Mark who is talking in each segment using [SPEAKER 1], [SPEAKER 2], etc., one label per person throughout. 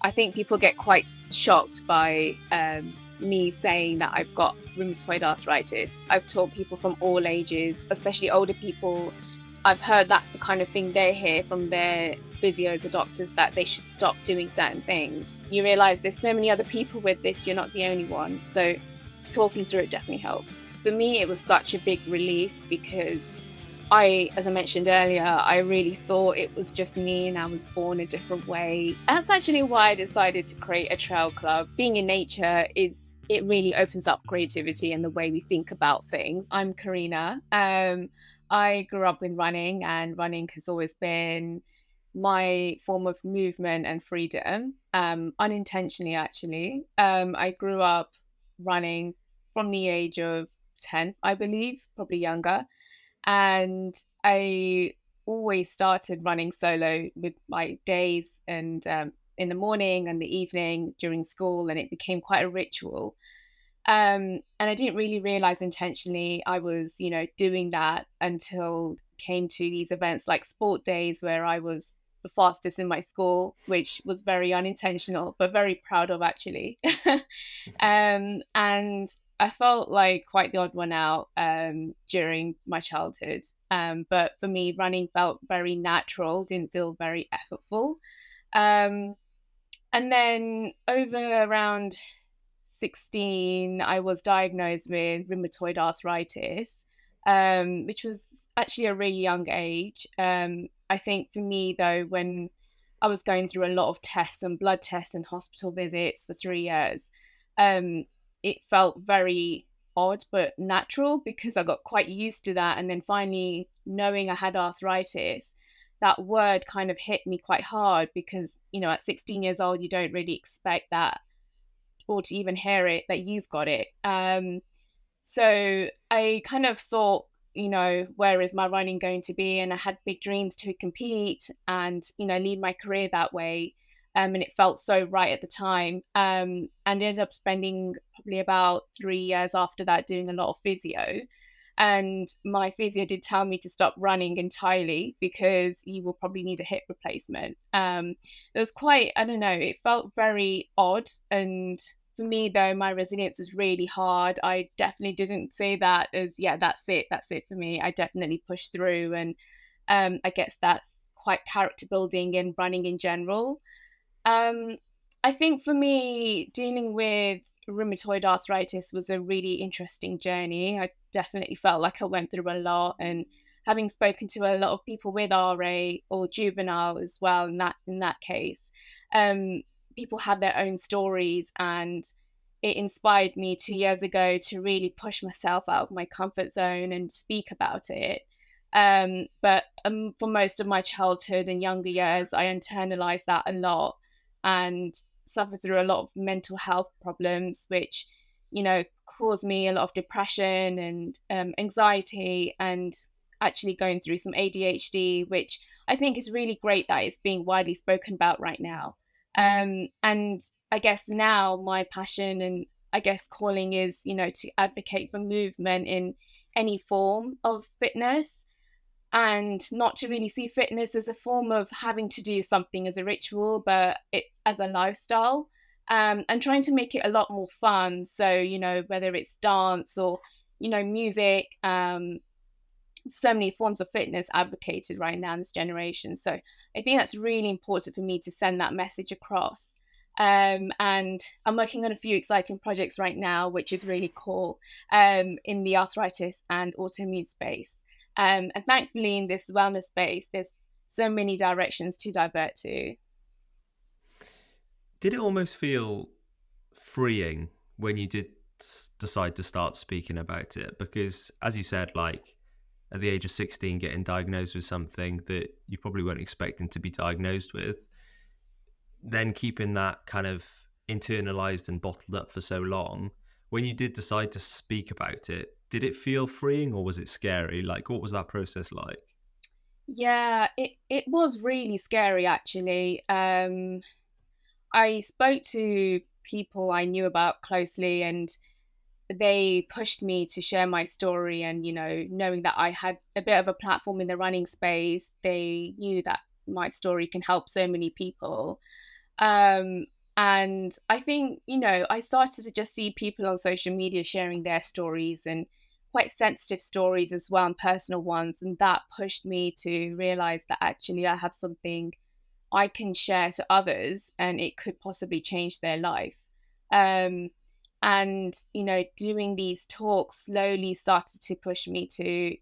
[SPEAKER 1] I think people get quite shocked by me saying that I've got rheumatoid arthritis. I've taught people from all ages, especially older people. I've heard that's the kind of thing they hear from their physios or doctors, that they should stop doing certain things. You realize there's so many other people with this, you're not the only one. So talking through it definitely helps. For me, it was such a big release because as I mentioned earlier, I really thought it was just me and I was born a different way. That's actually why I decided to create a trail club. Being in nature it really opens up creativity and the way we think about things. I'm Karina. I grew up with running, and running has always been my form of movement and freedom, unintentionally actually. I grew up running from the age of 10, I believe, probably younger. And I always started running solo with my days, and in the morning and the evening during school, and it became quite a ritual. And I didn't really realize intentionally I was, doing that until came to these events like sport days where I was the fastest in my school, which was very unintentional, but very proud of actually. And I felt like quite the odd one out during my childhood. But for me, running felt very natural, didn't feel very effortful. Um, and then over around 16, I was diagnosed with rheumatoid arthritis, which was actually a really young age. I think for me, though, when I was going through a lot of tests and blood tests and hospital visits for 3 years, um, it felt very odd but natural because I got quite used to that. And then finally, knowing I had arthritis, that word kind of hit me quite hard because, at 16 years old, you don't really expect that or to even hear it that you've got it. So I kind of thought, where is my running going to be? And I had big dreams to compete and, lead my career that way. And it felt so right at the time. And ended up spending probably about 3 years after that doing a lot of physio. And my physio did tell me to stop running entirely because you will probably need a hip replacement. It was quite, I don't know, it felt very odd. And for me, though, my resilience was really hard. I definitely didn't say that as, yeah, that's it for me. I definitely pushed through. And I guess that's quite character building in running in general. I think for me, dealing with rheumatoid arthritis was a really interesting journey. I definitely felt like I went through a lot, and having spoken to a lot of people with RA or juvenile as well in that case, people have their own stories, and it inspired me 2 years ago to really push myself out of my comfort zone and speak about it. But for most of my childhood and younger years, I internalized that a lot and suffered through a lot of mental health problems, which, caused me a lot of depression and anxiety, and actually going through some ADHD, which I think is really great that it's being widely spoken about right now. And I guess now my passion and I guess calling is, to advocate for movement in any form of fitness, and not to really see fitness as a form of having to do something as a ritual, but it as a lifestyle, and trying to make it a lot more fun. So, whether it's dance or, music, so many forms of fitness advocated right now in this generation. So I think that's really important for me to send that message across. And I'm working on a few exciting projects right now, which is really cool, in the arthritis and autoimmune space. And thankfully, in this wellness space, there's so many directions to divert to.
[SPEAKER 2] Did it almost feel freeing when you did decide to start speaking about it? Because, as you said, like at the age of 16, getting diagnosed with something that you probably weren't expecting to be diagnosed with, then keeping that kind of internalized and bottled up for so long, when you did decide to speak about it, did it feel freeing or was it scary? Like, what was that process like?
[SPEAKER 1] Yeah, it was really scary actually. I spoke to people I knew about closely, and they pushed me to share my story. And, knowing that I had a bit of a platform in the running space, they knew that my story can help so many people. And I think, I started to just see people on social media sharing their stories, and quite sensitive stories as well, and personal ones. And that pushed me to realize that actually I have something I can share to others and it could possibly change their life. Um, and, doing these talks slowly started to push me to,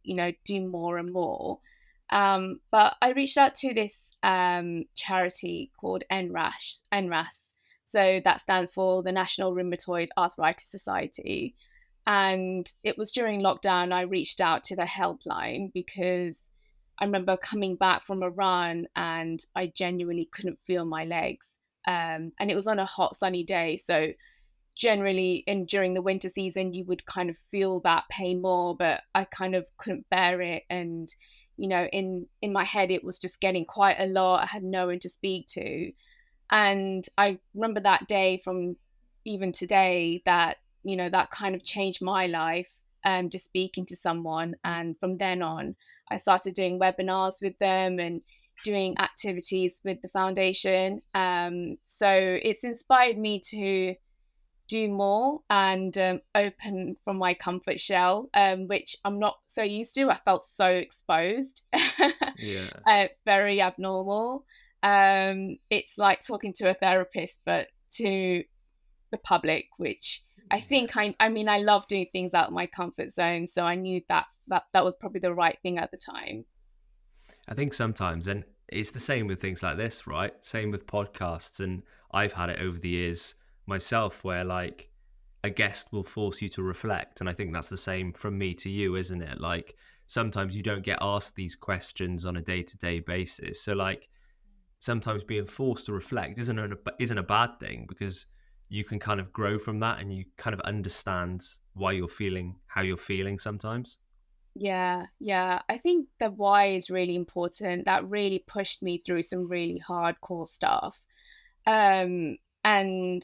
[SPEAKER 1] do more and more. But I reached out to this charity called NRAS. So that stands for the National Rheumatoid Arthritis Society. And it was during lockdown I reached out to the helpline because I remember coming back from a run and I genuinely couldn't feel my legs. And it was on a hot, sunny day. So generally, during the winter season, you would kind of feel that pain more, but I kind of couldn't bear it. And, in my head, it was just getting quite a lot. I had no one to speak to. And I remember that day from even today that, that kind of changed my life, just speaking to someone. And from then on, I started doing webinars with them and doing activities with the foundation. So it's inspired me to do more and open from my comfort shell, which I'm not so used to. I felt so exposed,
[SPEAKER 2] Yeah.
[SPEAKER 1] very abnormal. It's like talking to a therapist, but to the public, which I think I mean, I love doing things out of my comfort zone. So I knew that was probably the right thing at the time.
[SPEAKER 2] I think sometimes, and it's the same with things like this, right? Same with podcasts. And I've had it over the years myself where like a guest will force you to reflect. And I think that's the same from me to you, isn't it? Like sometimes you don't get asked these questions on a day-to-day basis. So like sometimes being forced to reflect isn't a bad thing, because you can kind of grow from that and you kind of understand why you're feeling how you're feeling sometimes.
[SPEAKER 1] Yeah, yeah. I think the why is really important. That really pushed me through some really hardcore stuff. And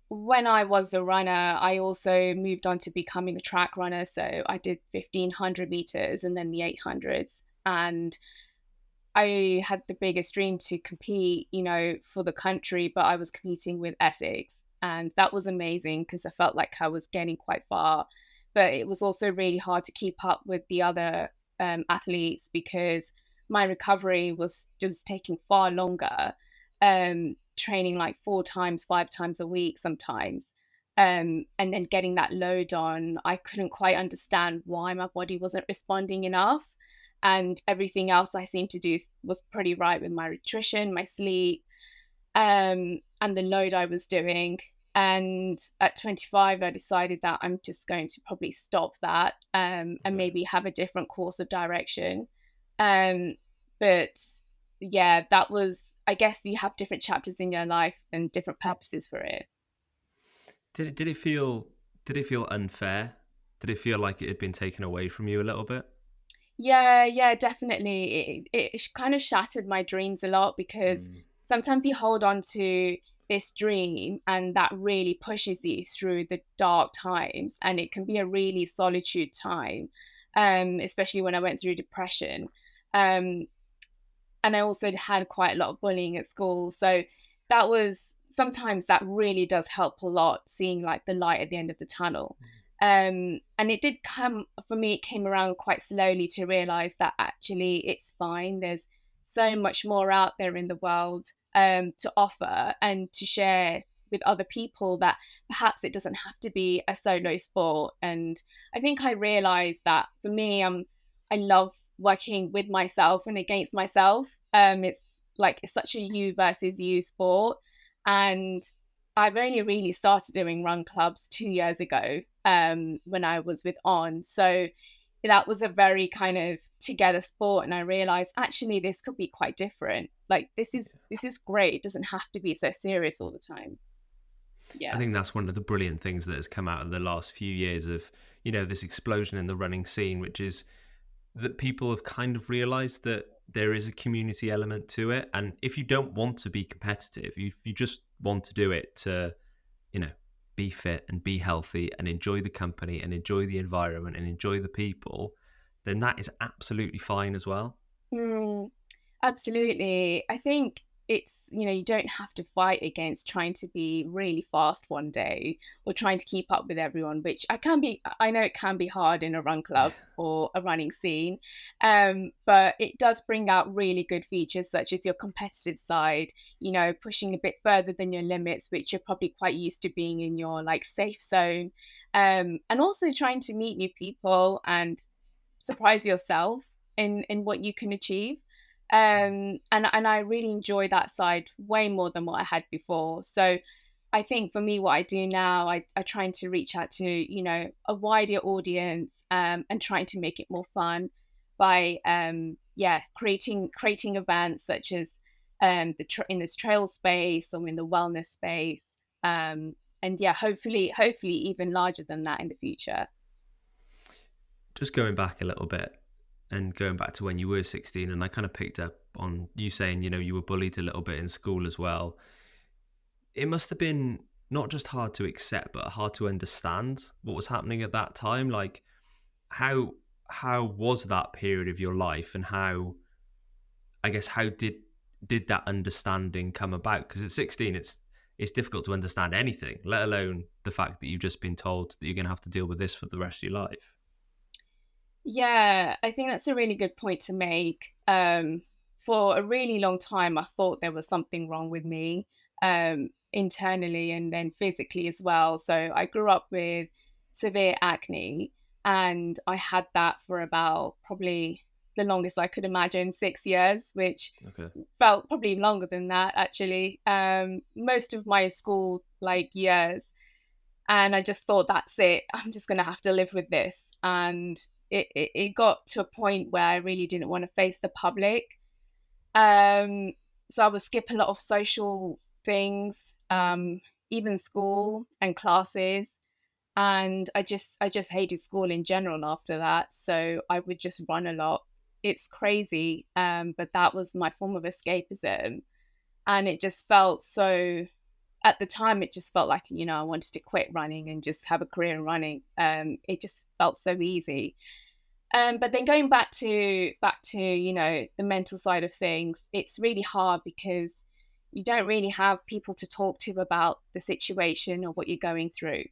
[SPEAKER 1] when I was a runner, I also moved on to becoming a track runner. So I did 1500 meters and then the 800s. And I had the biggest dream to compete, for the country, but I was competing with Essex. And that was amazing because I felt like I was getting quite far. But it was also really hard to keep up with the other athletes because my recovery was just taking far longer, training like 4 times, 5 times a week sometimes. And then getting that load on, I couldn't quite understand why my body wasn't responding enough. And everything else I seemed to do was pretty right with my nutrition, my sleep, and the load I was doing. And at 25, I decided that I'm just going to probably stop that, and maybe have a different course of direction. Um, but yeah, that was, I guess you have different chapters in your life and different purposes for it.
[SPEAKER 2] Did it feel unfair? Did it feel like it had been taken away from you a little bit?
[SPEAKER 1] Yeah, yeah, definitely. It kind of shattered my dreams a lot because sometimes you hold on to this dream and that really pushes you through the dark times, and it can be a really solitude time, especially when I went through depression. Um, and I also had quite a lot of bullying at school. So that was sometimes that really does help a lot, seeing like the light at the end of the tunnel. And it did come for me, it came around quite slowly to realize that actually it's fine. There's so much more out there in the world to offer and to share with other people, that perhaps it doesn't have to be a solo sport. And I think I realized that for me, I love working with myself and against myself. It's like it's such a you versus you sport. And I've only really started doing run clubs 2 years ago, when I was with On. So that was a very kind of together sport, and I realized actually this could be quite different. Like this is great. It doesn't have to be so serious all the time.
[SPEAKER 2] I
[SPEAKER 1] Yeah.
[SPEAKER 2] think that's one of the brilliant things that has come out of the last few years of, this explosion in the running scene, which is that people have kind of realized that there is a community element to it. And if you don't want to be competitive, if you just want to do it to, you know, be fit and be healthy and enjoy the company and enjoy the environment and enjoy the people, then that is absolutely fine as well.
[SPEAKER 1] Mm, absolutely. I think it's, you don't have to fight against trying to be really fast one day or trying to keep up with everyone, which I know it can be hard in a run club or a running scene. But it does bring out really good features such as your competitive side, pushing a bit further than your limits, which you're probably quite used to being in your like safe zone. And also trying to meet new people and surprise yourself in what you can achieve. And I really enjoy that side way more than what I had before. So I think for me, what I do now, I trying to reach out to, a wider audience, and trying to make it more fun by, creating events such as in this trail space or in the wellness space. And yeah, hopefully even larger than that in the future.
[SPEAKER 2] Just going back a little bit and going back to when you were 16, and I kind of picked up on you saying, you were bullied a little bit in school as well. It must have been not just hard to accept, but hard to understand what was happening at that time. Like, how was that period of your life, and how did that understanding come about? Because at 16, it's difficult to understand anything, let alone the fact that you've just been told that you're going to have to deal with this for the rest of your life.
[SPEAKER 1] Yeah, I think that's a really good point to make. For a really long time, I thought there was something wrong with me, internally and then physically as well. So I grew up with severe acne, and I had that for about probably the longest I could imagine, 6 years, which
[SPEAKER 2] Okay.
[SPEAKER 1] felt probably longer than that actually. Most of my school like years, and I just thought, that's it. I'm just gonna have to live with this. And it got to a point where I really didn't want to face the public. So I would skip a lot of social things, even school and classes. And I just hated school in general after that. So I would just run a lot. It's crazy. But that was my form of escapism. And it just felt so, at the time, it just felt like, I wanted to quit running and just have a career in running. It just felt so easy. But then going back to the mental side of things, it's really hard because you don't really have people to talk to about the situation or what you're going through.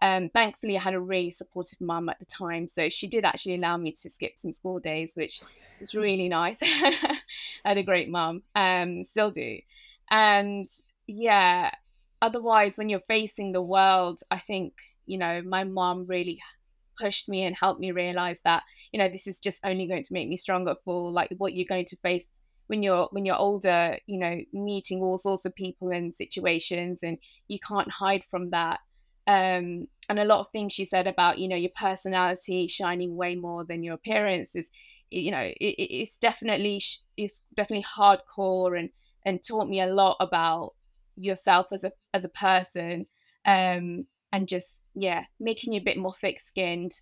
[SPEAKER 1] Thankfully, I had a really supportive mum at the time, so she did actually allow me to skip some school days, which was really nice. I had a great mum, still do, and yeah. Otherwise, when you're facing the world, I think my mum really pushed me and helped me realize that this is just only going to make me stronger for like what you're going to face when you're older, meeting all sorts of people and situations, and you can't hide from that. And a lot of things she said about your personality shining way more than your appearance is, it's definitely hardcore, and taught me a lot about yourself as a person, and just, yeah, making you a bit more thick skinned.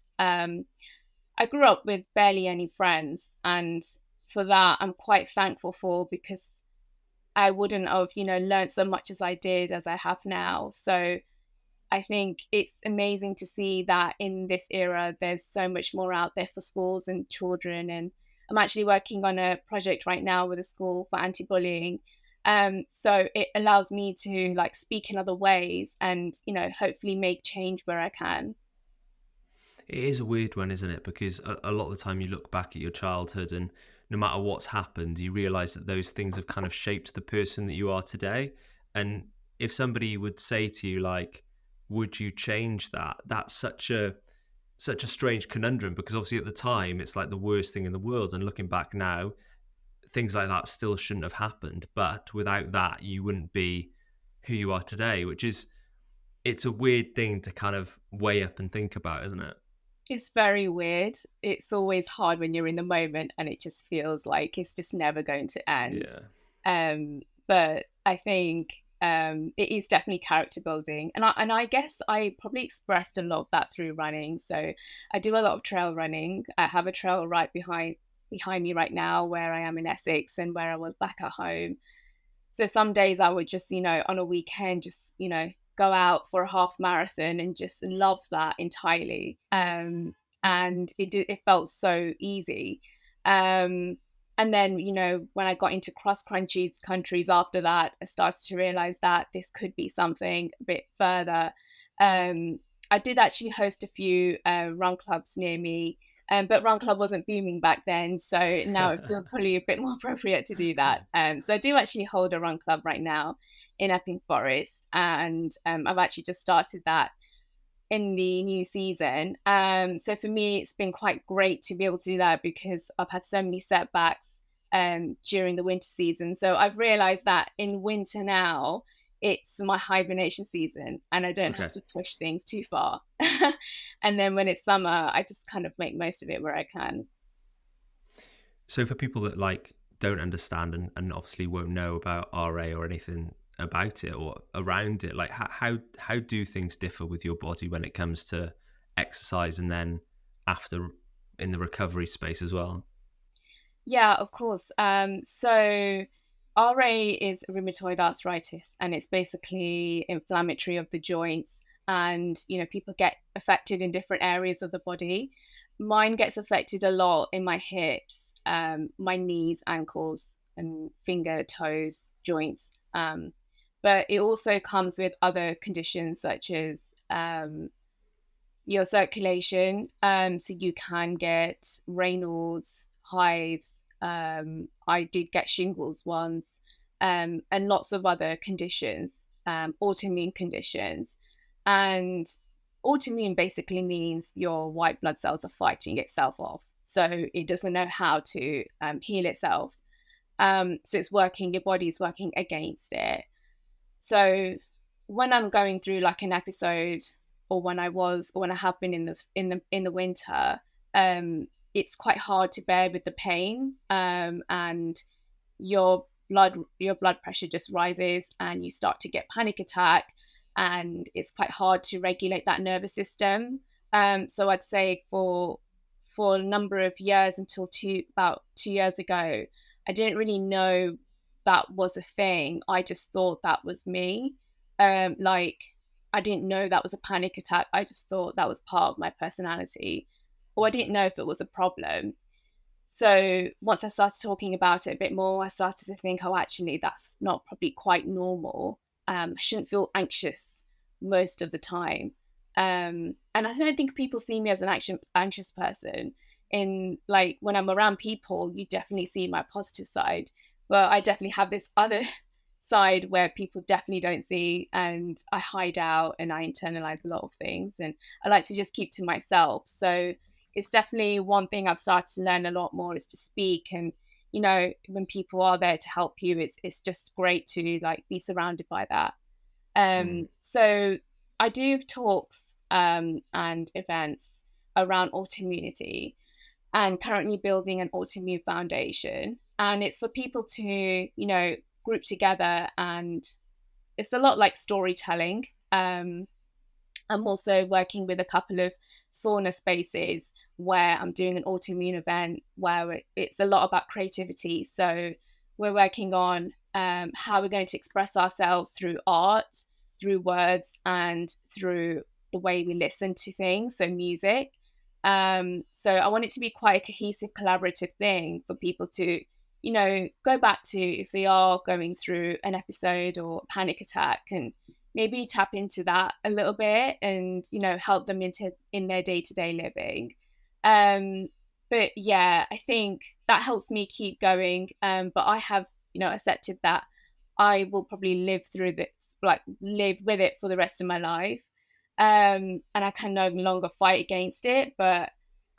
[SPEAKER 1] I grew up with barely any friends, and for that I'm quite thankful for, because I wouldn't have learned so much as I did, as I have now. So I think it's amazing to see that in this era there's so much more out there for schools and children. And I'm actually working on a project right now with a school for anti-bullying. So it allows me to like speak in other ways and hopefully make change where I can.
[SPEAKER 2] It is a weird one, isn't it? Because a lot of the time you look back at your childhood, and no matter what's happened, you realize that those things have kind of shaped the person that you are today. And if somebody would say to you, like, would you change that? That's such a strange conundrum, because obviously at the time it's like the worst thing in the world. And looking back now, things like that still shouldn't have happened. But without that, you wouldn't be who you are today, it's a weird thing to kind of weigh up and think about, isn't it?
[SPEAKER 1] It's very weird. It's always hard when you're in the moment and it just feels like it's just never going to end.
[SPEAKER 2] Yeah.
[SPEAKER 1] But I think it is definitely character building, and I guess I probably expressed a lot of that through running. So I do a lot of trail running. I have a trail right behind me right now, where I am in Essex and where I was back at home. So some days I would just, on a weekend, just, go out for a half marathon and just love that entirely. And it felt so easy. And then, when I got into cross countries after that, I started to realize that this could be something a bit further. I did actually host a few run clubs near me, but run club wasn't booming back then. So now it feels probably a bit more appropriate to do that. So I do actually hold a run club right now in Epping Forest, and I've actually just started that in the new season. So for me, it's been quite great to be able to do that because I've had so many setbacks during the winter season. So I've realized that in winter now, it's my hibernation season and I don't
[SPEAKER 2] Okay.
[SPEAKER 1] have to push things too far. And then when it's summer, I just kind of make most of it where I can.
[SPEAKER 2] So for people that like don't understand and obviously won't know about RA or anything about it or around it, like how do things differ with your body when it comes to exercise and then after in the recovery space as well?
[SPEAKER 1] Yeah, of course. So RA is rheumatoid arthritis, and it's basically inflammatory of the joints. And, people get affected in different areas of the body. Mine gets affected a lot in my hips, my knees, ankles, and finger, toes, joints. But it also comes with other conditions such as your circulation. So you can get Raynaud's, hives. I did get shingles once, and lots of other conditions, autoimmune conditions. And autoimmune basically means your white blood cells are fighting itself off. So it doesn't know how to heal itself. So your body's working against it. So when I'm going through like an episode, or when I have been in the winter, it's quite hard to bear with the pain, and your blood pressure just rises, and you start to get panic attack, and it's quite hard to regulate that nervous system. So I'd say for a number of years until about 2 years ago, I didn't really know that was a thing. I just thought that was me. Like I didn't know that was a panic attack. I just thought that was part of my personality, or I didn't know if it was a problem. So once I started talking about it a bit more, I started to think, oh, actually, that's not probably quite normal. I shouldn't feel anxious most of the time. And I don't think people see me as an anxious person. In like when I'm around people, you definitely see my positive side, but I definitely have this other side where people definitely don't see, and I hide out and I internalize a lot of things, and I like to just keep to myself. So it's definitely one thing I've started to learn a lot more is to speak. And when people are there to help you, it's just great to like be surrounded by that. So I do talks and events around autoimmunity, and currently building an autoimmune foundation, and it's for people to group together, and it's a lot like storytelling. I'm also working with a couple of sauna spaces where I'm doing an autoimmune event where it's a lot about creativity. So we're working on how we're going to express ourselves through art, through words, and through the way we listen to things, so music. So I want it to be quite a cohesive, collaborative thing for people to, go back to if they are going through an episode or a panic attack, and maybe tap into that a little bit and, help them in their day-to-day living. But yeah, I think that helps me keep going. But I have, accepted that I will probably live with it for the rest of my life. And I can no longer fight against it, but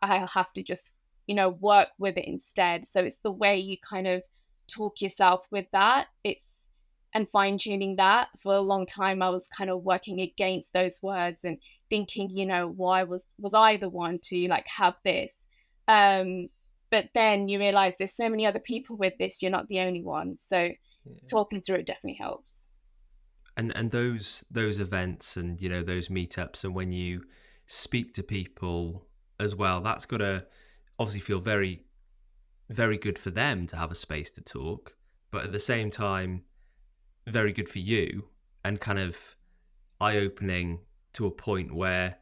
[SPEAKER 1] I'll have to just, work with it instead. So it's the way you kind of talk yourself with that. And fine tuning that. For a long time, I was kind of working against those words and thinking, why was I the one to like have this? But then you realize there's so many other people with this. You're not the only one. So talking through it definitely helps.
[SPEAKER 2] And those events and those meetups, and when you speak to people as well, that's got to obviously feel very, very good for them to have a space to talk, but at the same time very good for you and kind of eye-opening to a point where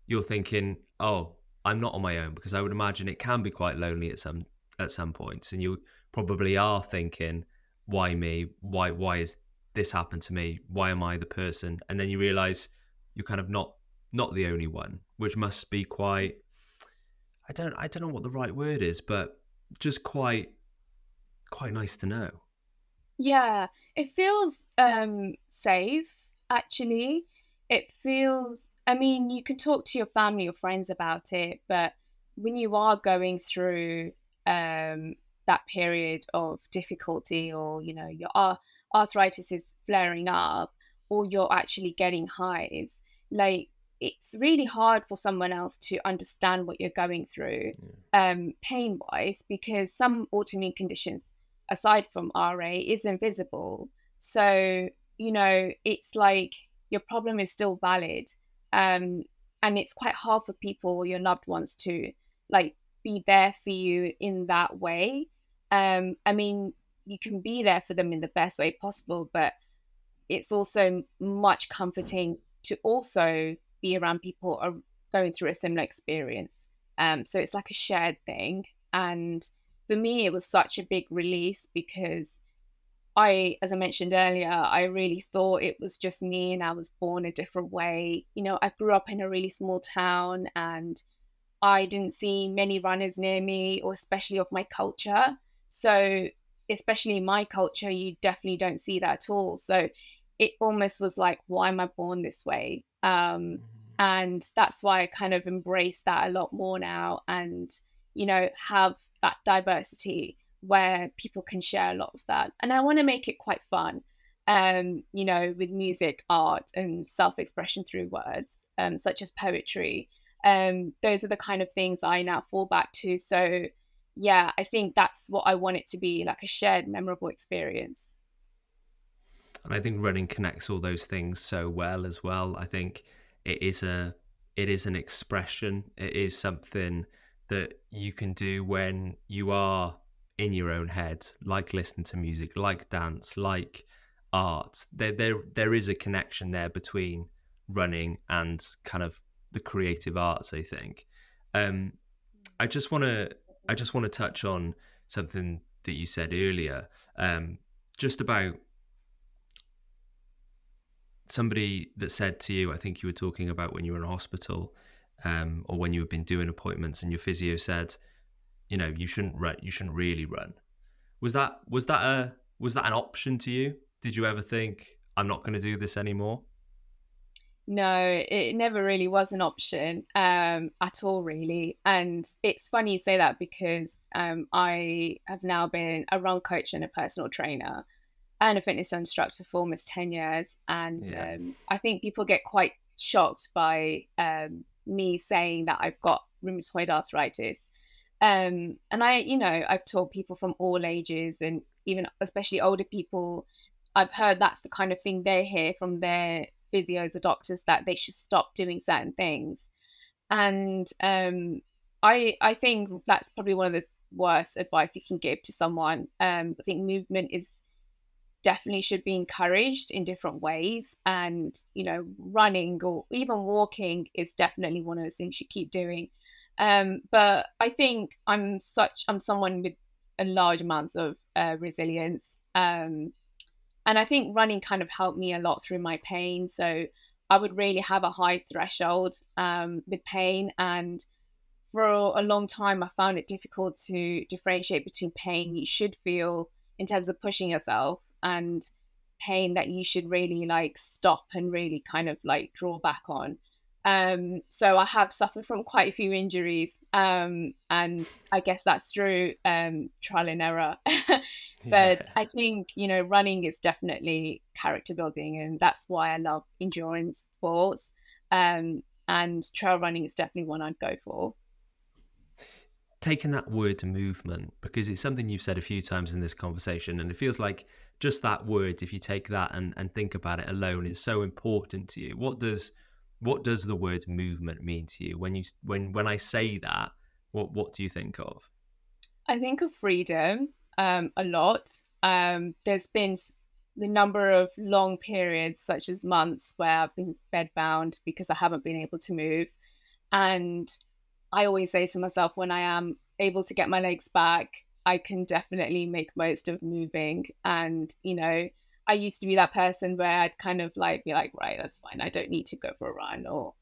[SPEAKER 2] you're thinking, oh, I'm not on my own, because I would imagine it can be quite lonely at some points, and you probably are thinking, why me? Why is this happened to me? Why am I the person? And then you realize you're kind of not the only one, which must be quite, I don't know what the right word is, but just quite nice to know.
[SPEAKER 1] Yeah, it feels safe actually. It feels, I mean, you can talk to your family or friends about it, but when you are going through that period of difficulty, or your arthritis is flaring up, or you're actually getting hives, like, it's really hard for someone else to understand what you're going through pain wise, because some autoimmune conditions aside from RA is invisible. So, it's like your problem is still valid. Um, and it's quite hard for people, your loved ones, to like be there for you in that way. I mean, you can be there for them in the best way possible, but it's also much comforting to also be around people are going through a similar experience. So it's like a shared thing. And for me, it was such a big release because as I mentioned earlier, I really thought it was just me and I was born a different way. I grew up in a really small town and I didn't see many runners near me, or especially of my culture. So, especially in my culture, you definitely don't see that at all. So, it almost was like, why am I born this way? And that's why I kind of embrace that a lot more now, and have that diversity where people can share a lot of that. And I want to make it quite fun, with music, art, and self-expression through words, such as poetry. Those are the kind of things I now fall back to. So yeah, I think that's what I want it to be, like a shared memorable experience.
[SPEAKER 2] And I think running connects all those things so well as well. I think it is an expression. It is something that you can do when you are in your own head, like listening to music, like dance, like art. There is a connection there between running and kind of the creative arts, I think. Um, I just want to touch on something that you said earlier, just about somebody that said to you, I think you were talking about when you were in hospital, or when you had been doing appointments, and your physio said, you shouldn't run, you shouldn't really run. Was that an option to you? Did you ever think, I'm not going to do this anymore?
[SPEAKER 1] No, it never really was an option at all, really. And it's funny you say that because I have now been a run coach and a personal trainer and a fitness instructor for almost 10 years. And
[SPEAKER 2] Yeah.
[SPEAKER 1] I think people get quite shocked by me saying that I've got rheumatoid arthritis. And I've taught people from all ages, and even especially older people. I've heard that's the kind of thing they hear from their physios or doctors, that they should stop doing certain things. And I think that's probably one of the worst advice you can give to someone. I think movement is definitely should be encouraged in different ways, and running or even walking is definitely one of those things you keep doing. But I think I'm someone with a large amounts of resilience. And I think running kind of helped me a lot through my pain. So I would really have a high threshold with pain. And for a long time, I found it difficult to differentiate between pain you should feel in terms of pushing yourself, and pain that you should really like stop and really kind of like draw back on. So I have suffered from quite a few injuries, and I guess that's through trial and error. But
[SPEAKER 2] Yeah.
[SPEAKER 1] I think, running is definitely character building, and that's why I love endurance sports. And trail running is definitely one I'd go for.
[SPEAKER 2] Taking that word movement, because it's something you've said a few times in this conversation, and it feels like just that word, if you take that and think about it alone, is so important to you. What does the word movement mean to you? When I say that, what do you think of?
[SPEAKER 1] I think of freedom a lot. There's been the number of long periods, such as months, where I've been bedbound because I haven't been able to move. And I always say to myself, when I am able to get my legs back, I can definitely make most of moving. And, I used to be that person where I'd kind of like be like, right, that's fine. I don't need to go for a run or,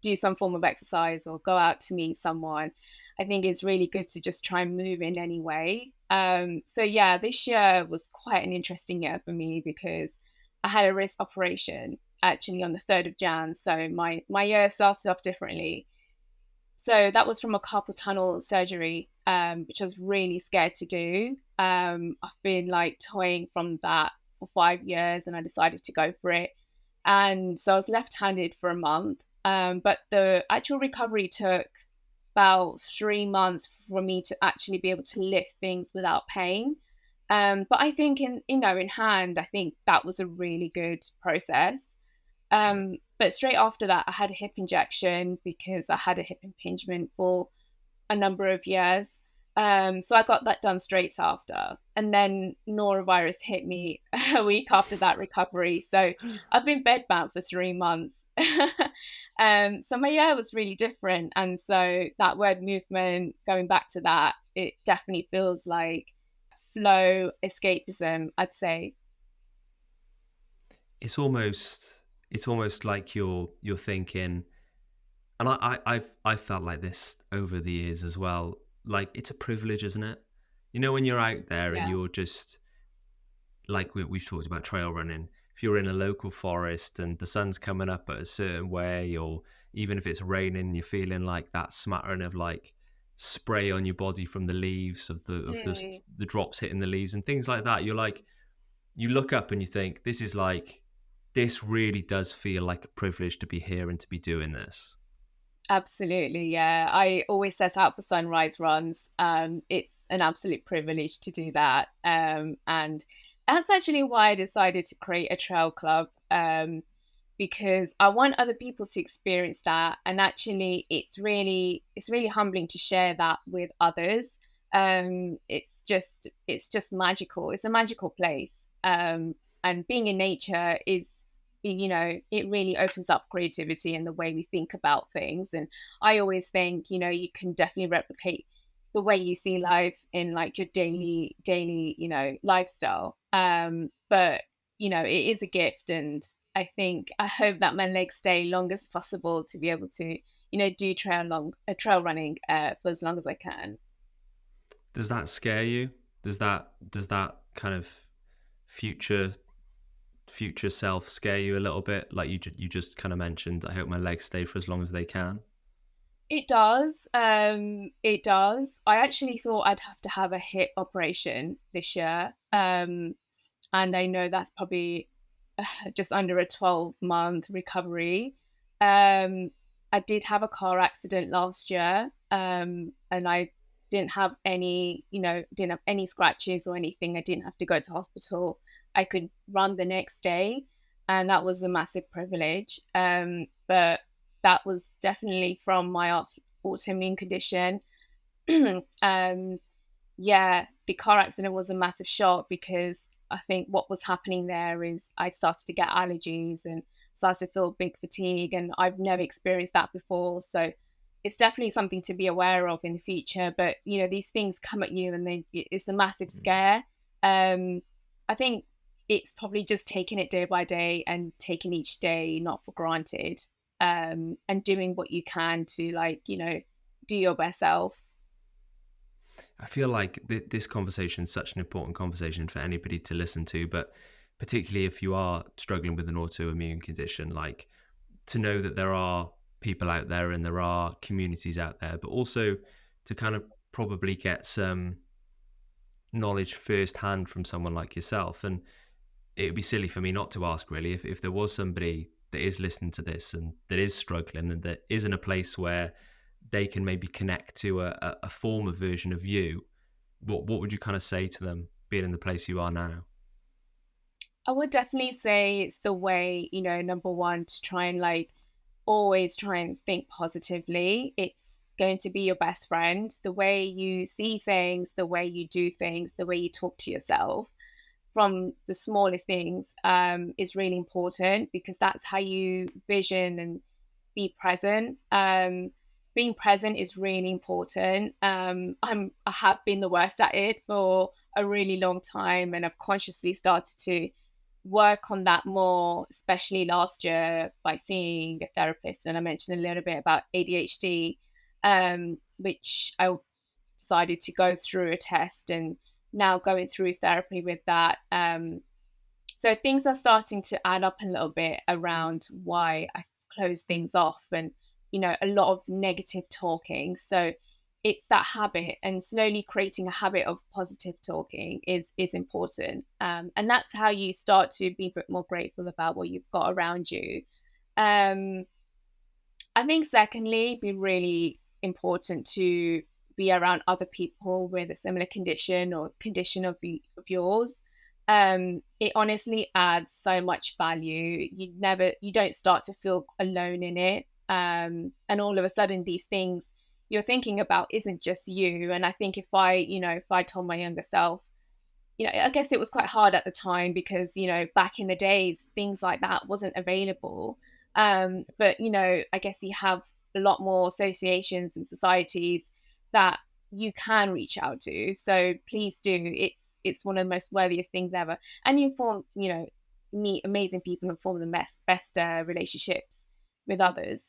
[SPEAKER 1] do some form of exercise or go out to meet someone. I think it's really good to just try and move in any way. So yeah, this year was quite an interesting year for me because I had a wrist operation actually on the 3rd of Jan. So my year started off differently. So that was from a carpal tunnel surgery, which I was really scared to do. I've been like toying from that for 5 years and I decided to go for it. And so I was left-handed for a month. But the actual recovery took about 3 months for me to actually be able to lift things without pain. But I think in hand, I think that was a really good process. But straight after that, I had a hip injection because I had a hip impingement for a number of years. So I got that done straight after. And then norovirus hit me a week after that recovery. So I've been bedbound for 3 months. So my year was really different. And so that word movement, going back to that, it definitely feels like flow escapism, I'd say.
[SPEAKER 2] It's almost like you're thinking, and I've felt like this over the years as well. Like, it's a privilege, isn't it? When you're out there and
[SPEAKER 1] Yeah.
[SPEAKER 2] you're just like we've talked about trail running. If you're in a local forest and the sun's coming up at a certain way, or even if it's raining, you're feeling like that smattering of like spray on your body from the leaves of the drops hitting the leaves and things like that. You're like, you look up and you think, this really does feel like a privilege to be here and to be doing this.
[SPEAKER 1] Absolutely, yeah. I always set out for sunrise runs. It's an absolute privilege to do that. And that's actually why I decided to create a trail club, because I want other people to experience that. And actually, it's really humbling to share that with others. It's just magical. It's a magical place. And being in nature is, it really opens up creativity and the way we think about things. And I always think, you can definitely replicate the way you see life in like your daily, lifestyle. But it is a gift, and I hope that my legs stay long as possible to be able to, do trail running for as long as I can.
[SPEAKER 2] Does that scare you? Does that kind of future future self scare you a little bit? Like you just kind of mentioned, I hope my legs stay for as long as they can.
[SPEAKER 1] It does. It does. I actually thought I'd have to have a hip operation this year. And I know that's probably just under a 12-month recovery. Um, I did have a car accident last year, and I didn't have any scratches or anything. I didn't have to go to hospital. I could run the next day, and that was a massive privilege. But that was definitely from my autoimmune condition. um, yeah, the car accident was a massive shock because I think what was happening there is I started to get allergies and started to feel big fatigue, and I've never experienced that before. So it's definitely something to be aware of in the future. But these things come at you, and it's a massive scare. I think it's probably just taking it day by day and taking each day not for granted, and doing what you can to do your best self.
[SPEAKER 2] I feel like this conversation is such an important conversation for anybody to listen to, but particularly if you are struggling with an autoimmune condition, like, to know that there are people out there and there are communities out there, but also to kind of probably get some knowledge firsthand from someone like yourself. And it would be silly for me not to ask, really, if there was somebody that is listening to this and that is struggling and that is in a place where they can maybe connect to a form of version of you, what would you kind of say to them, being in the place you are now?
[SPEAKER 1] I would definitely say it's the way, number one, to try and always try and think positively. It's going to be your best friend. The way you see things, the way you do things, the way you talk to yourself from the smallest things, is really important because that's how you vision and be present. being present is really important. I have been the worst at it for a really long time, and I've consciously started to work on that more, especially last year by seeing a therapist. And I mentioned a little bit about ADHD, which I decided to go through a test and now going through therapy with that. So things are starting to add up a little bit around why I close things off and, a lot of negative talking. So it's that habit, and slowly creating a habit of positive talking is important. And that's how you start to be a bit more grateful about what you've got around you. Um, I think secondly, be really important to be around other people with a similar condition or condition of yours. It honestly adds so much value. You don't start to feel alone in it. And all of a sudden, these things you're thinking about isn't just you. And I think if I told my younger self, I guess it was quite hard at the time because, back in the days, things like that wasn't available. But, I guess you have a lot more associations and societies that you can reach out to. So please do. It's one of the most worthiest things ever. And you form, meet amazing people and form the best relationships with others.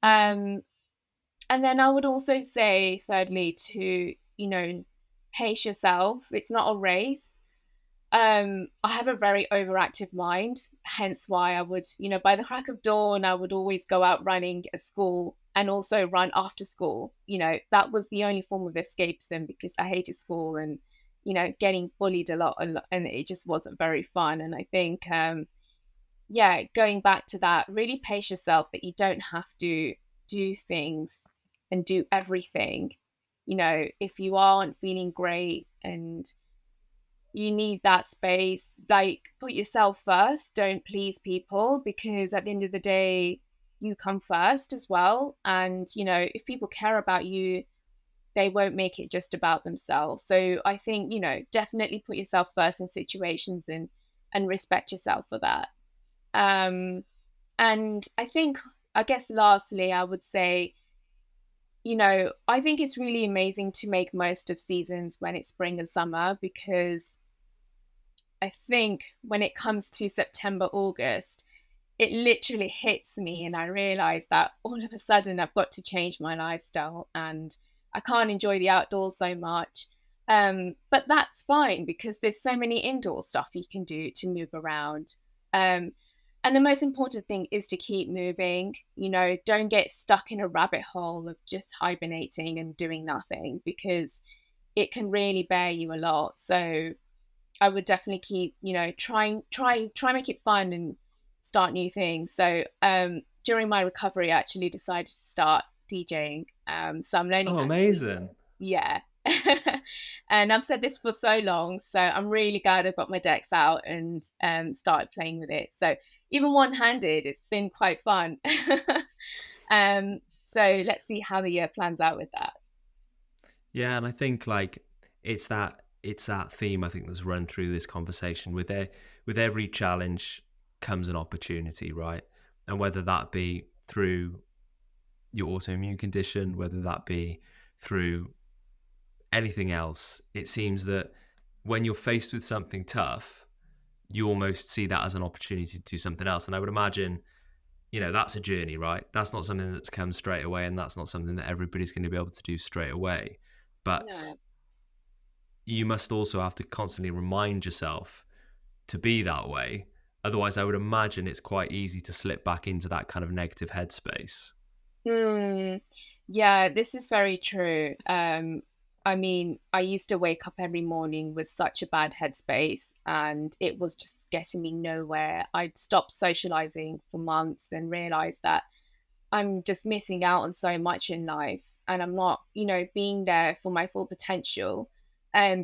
[SPEAKER 1] And then I would also say, thirdly, to, pace yourself. It's not a race. I have a very overactive mind, hence why I would, by the crack of dawn, I would always go out running at school and also run after school. That was the only form of escapism because I hated school and, getting bullied a lot, and it just wasn't very fun. And I think, going back to that, really pace yourself that you don't have to do things and do everything. If you aren't feeling great and you need that space, like, put yourself first. Don't please people, because at the end of the day, you come first as well. And if people care about you, they won't make it just about themselves. So I think, definitely put yourself first in situations, and respect yourself for that. And I guess lastly, I would say, I think it's really amazing to make most of seasons when it's spring and summer, because I think when it comes to September, August, it literally hits me, and I realize that all of a sudden I've got to change my lifestyle and I can't enjoy the outdoors so much. But that's fine because there's so many indoor stuff you can do to move around. Um, and the most important thing is to keep moving. Don't get stuck in a rabbit hole of just hibernating and doing nothing, because it can really bear you a lot. So I would definitely keep, try make it fun and start new things. So during my recovery, I actually decided to start DJing. So I'm learning
[SPEAKER 2] Oh,
[SPEAKER 1] how to DJ.
[SPEAKER 2] amazing.
[SPEAKER 1] Yeah. And I've said this for so long, so I'm really glad I got my decks out and started playing with it. So even one-handed, it's been quite fun. So let's see how the year plans out with that.
[SPEAKER 2] Yeah, and I think like it's that theme I think that's run through this conversation. With every challenge comes an opportunity, right? And whether that be through your autoimmune condition, whether that be through anything else, it seems that when you're faced with something tough, you almost see that as an opportunity to do something else. And I would imagine, that's a journey, right? That's not something that's come straight away, and that's not something that everybody's going to be able to do straight away. But
[SPEAKER 1] No.
[SPEAKER 2] you must also have to constantly remind yourself to be that way. Otherwise, I would imagine it's quite easy to slip back into that kind of negative headspace.
[SPEAKER 1] Mm, yeah, this is very true. I mean, I used to wake up every morning with such a bad headspace, and it was just getting me nowhere. I'd stopped socializing for months and realized that I'm just missing out on so much in life, and I'm not, being there for my full potential,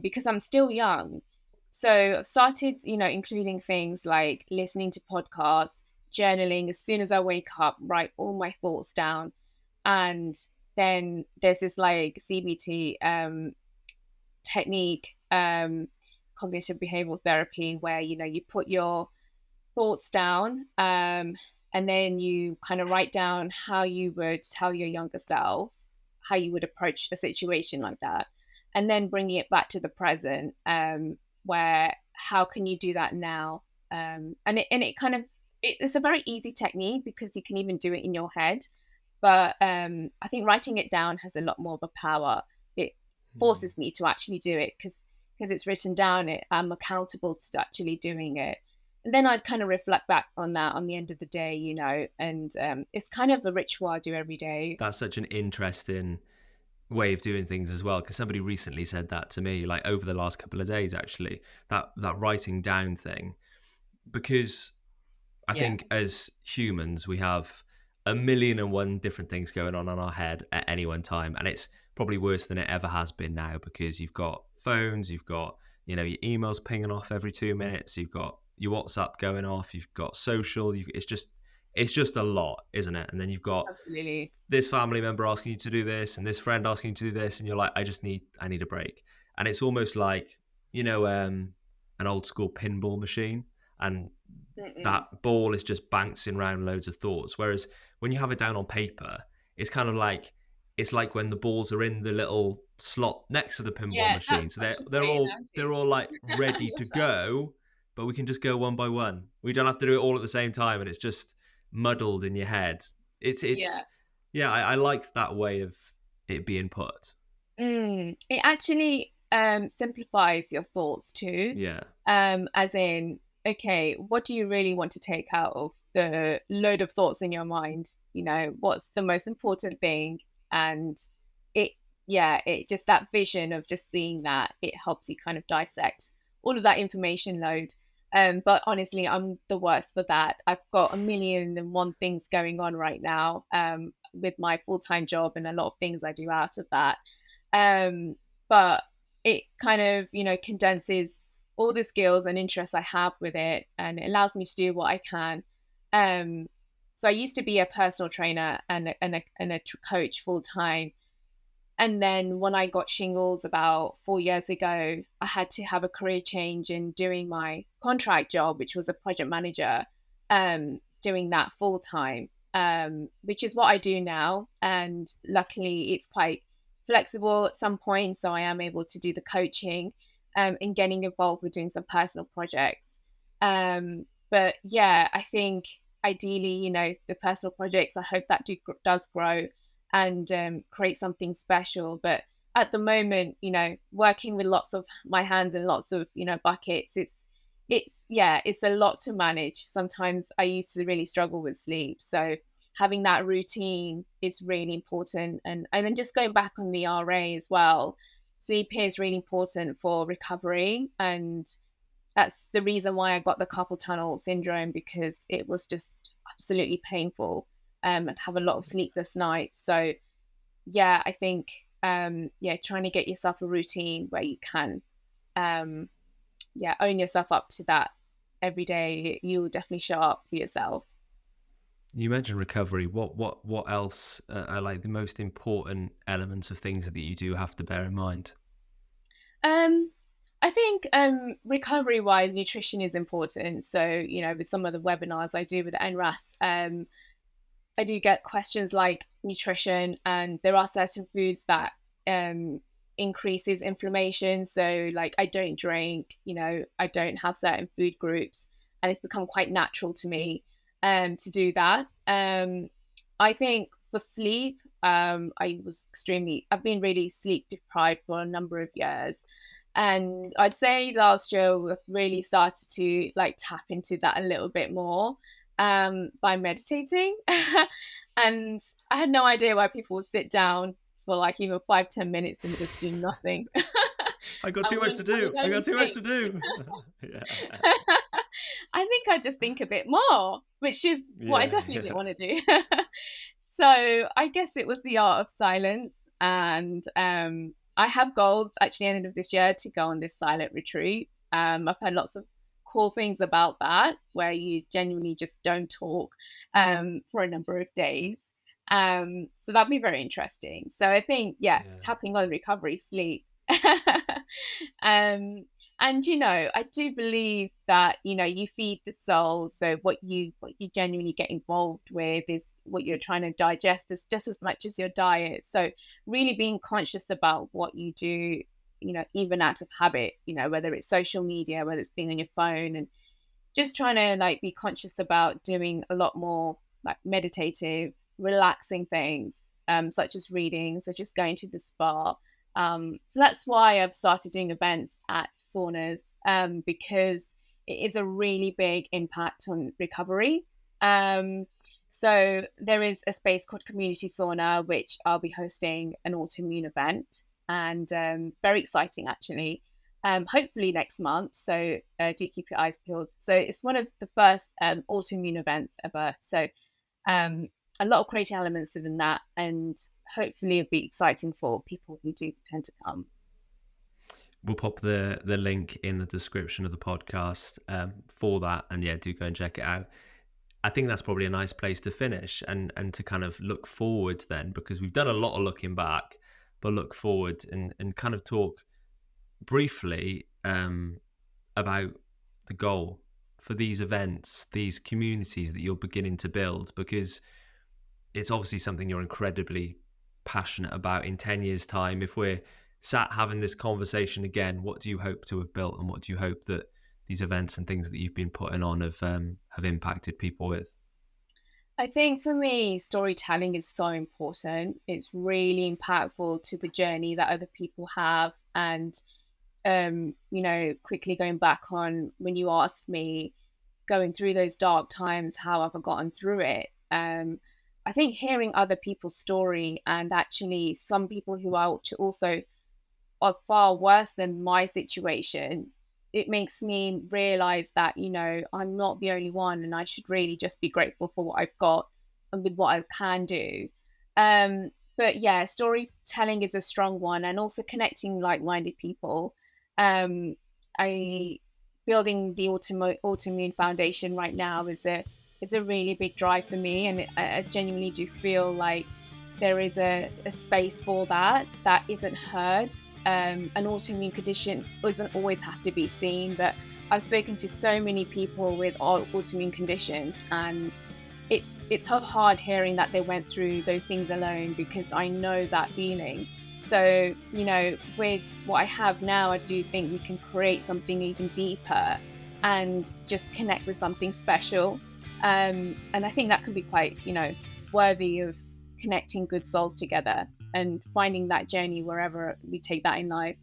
[SPEAKER 1] because I'm still young. So I've started, including things like listening to podcasts, journaling as soon as I wake up, write all my thoughts down. And then there's this like CBT technique, cognitive behavioral therapy, where, you put your thoughts down, and then you kind of write down how you would tell your younger self. how you would approach a situation like that, and then bringing it back to the present, where how can you do that now? And it kind of it's a very easy technique because you can even do it in your head, but I think writing it down has a lot more of a power. It
[SPEAKER 2] Mm.
[SPEAKER 1] forces me to actually do it because it's written down. I'm accountable to actually doing it. And then I'd kind of reflect back on that on the end of the day, and it's kind of a ritual I do every day.
[SPEAKER 2] That's such an interesting way of doing things as well, because somebody recently said that to me, like over the last couple of days, actually, that writing down thing, because I
[SPEAKER 1] Yeah,
[SPEAKER 2] think as humans, we have a million and one different things going on our head at any one time. And it's probably worse than it ever has been now, because you've got phones, you've got, your emails pinging off every 2 minutes, you've got your WhatsApp going off, you've got social, it's just a lot, isn't it? And then you've got
[SPEAKER 1] absolutely.
[SPEAKER 2] this family member asking you to do this and this friend asking you to do this, and you're like, I need a break. And it's almost like, an old school pinball machine, and
[SPEAKER 1] Mm-mm.
[SPEAKER 2] that ball is just bouncing around loads of thoughts. Whereas when you have it down on paper, it's kind of like, it's like when the balls are in the little slot next to the pinball
[SPEAKER 1] Yeah,
[SPEAKER 2] machine.
[SPEAKER 1] that's
[SPEAKER 2] So
[SPEAKER 1] such
[SPEAKER 2] they're
[SPEAKER 1] a
[SPEAKER 2] they're
[SPEAKER 1] great
[SPEAKER 2] all
[SPEAKER 1] analogy.
[SPEAKER 2] they're all like
[SPEAKER 1] I
[SPEAKER 2] ready to
[SPEAKER 1] love that.
[SPEAKER 2] go, but we can just go one by one. We don't have to do it all at the same time, and it's just muddled in your head. It's
[SPEAKER 1] Yeah.
[SPEAKER 2] yeah, I liked that way of it being put.
[SPEAKER 1] It actually simplifies your thoughts too.
[SPEAKER 2] Yeah.
[SPEAKER 1] As in, okay, what do you really want to take out of the load of thoughts in your mind? What's the most important thing? And it, yeah, it just that vision of just seeing that, it helps you kind of dissect all of that information load. But honestly, I'm the worst for that. I've got a million and one things going on right now, with my full-time job and a lot of things I do out of that. Um, but it kind of, condenses all the skills and interests I have with it, and it allows me to do what I can. Um, so I used to be a personal trainer and a coach full time. And then when I got shingles about 4 years ago, I had to have a career change in doing my contract job, which was a project manager, doing that full time, which is what I do now. And luckily, it's quite flexible at some point. So I am able to do the coaching, and getting involved with doing some personal projects. But yeah, I think ideally, the personal projects, I hope that does grow and create something special. But at the moment, working with lots of my hands and lots of buckets, it's a lot to manage. Sometimes I used to really struggle with sleep, so having that routine is really important. And then just going back on the RA as well, sleep here is really important for recovery, and that's the reason why I got the carpal tunnel syndrome, because it was just absolutely painful, and have a lot of sleepless nights. So yeah, I think yeah, trying to get yourself a routine where you can um yeah, own yourself up to that every day, you'll definitely show up for yourself.
[SPEAKER 2] You mentioned recovery. What else are like the most important elements of things that you do have to bear in mind?
[SPEAKER 1] Um, I think recovery wise, nutrition is important. So, with some of the webinars I do with NRAS, I do get questions like nutrition, and there are certain foods that um, increases inflammation. So, like, I don't drink, I don't have certain food groups, and it's become quite natural to me to do that. I think for sleep, I've been really sleep deprived for a number of years. And I'd say last year we really started to like tap into that a little bit more, by meditating. And I had no idea why people would sit down for like even 5-10 minutes and just do nothing.
[SPEAKER 2] I got
[SPEAKER 1] I
[SPEAKER 2] too much
[SPEAKER 1] would
[SPEAKER 2] to
[SPEAKER 1] I
[SPEAKER 2] do.
[SPEAKER 1] would
[SPEAKER 2] I got
[SPEAKER 1] only
[SPEAKER 2] too much
[SPEAKER 1] think.
[SPEAKER 2] to do. Yeah.
[SPEAKER 1] I think I just think a bit more, which is what I
[SPEAKER 2] Yeah.
[SPEAKER 1] definitely didn't
[SPEAKER 2] Yeah.
[SPEAKER 1] want to do. So I guess it was the art of silence, and I have goals actually end of this year to go on this silent retreat. I've heard lots of cool things about that, where you genuinely just don't talk for a number of days. So that'd be very interesting. So I think, yeah,
[SPEAKER 2] Yeah.
[SPEAKER 1] tapping on recovery, sleep. um, And I do believe that you feed the soul, so what you genuinely get involved with is what you're trying to digest as just as much as your diet. So really being conscious about what you do, even out of habit, whether it's social media, whether it's being on your phone, and just trying to like be conscious about doing a lot more like meditative, relaxing things, such as reading, such as going to the spa. So that's why I've started doing events at saunas, because it is a really big impact on recovery. So there is a space called Community Sauna, which I'll be hosting an autoimmune event, and very exciting actually. Hopefully next month. So do keep your eyes peeled. So it's one of the first autoimmune events ever. So a lot of creative elements within that, and hopefully it'll be exciting for people who do tend to come.
[SPEAKER 2] We'll pop the link in the description of the podcast for that, and yeah, do go and check it out. I think that's probably a nice place to finish and to kind of look forward then, because we've done a lot of looking back, but look forward and kind of talk briefly about the goal for these events, these communities that you're beginning to build, because it's obviously something you're incredibly passionate about. In 10 years' time, if we're sat having this conversation again, what do you hope to have built, and what do you hope that these events and things that you've been putting on have impacted people with?
[SPEAKER 1] I think for me, storytelling is so important. It's really impactful to the journey that other people have. And quickly going back on when you asked me, going through those dark times, how have I gotten through it? I think hearing other people's story, and actually some people who are also are far worse than my situation, it makes me realize that, I'm not the only one, and I should really just be grateful for what I've got and with what I can do. But yeah, storytelling is a strong one, and also connecting like-minded people. I building the autoimmune foundation right now is a really big drive for me, and I genuinely do feel like there is a space for that isn't heard. An autoimmune condition doesn't always have to be seen, but I've spoken to so many people with autoimmune conditions, and it's so hard hearing that they went through those things alone, because I know that feeling. So, with what I have now, I do think we can create something even deeper and just connect with something special. And I think that can be quite, worthy of connecting good souls together and finding that journey wherever we take that in life.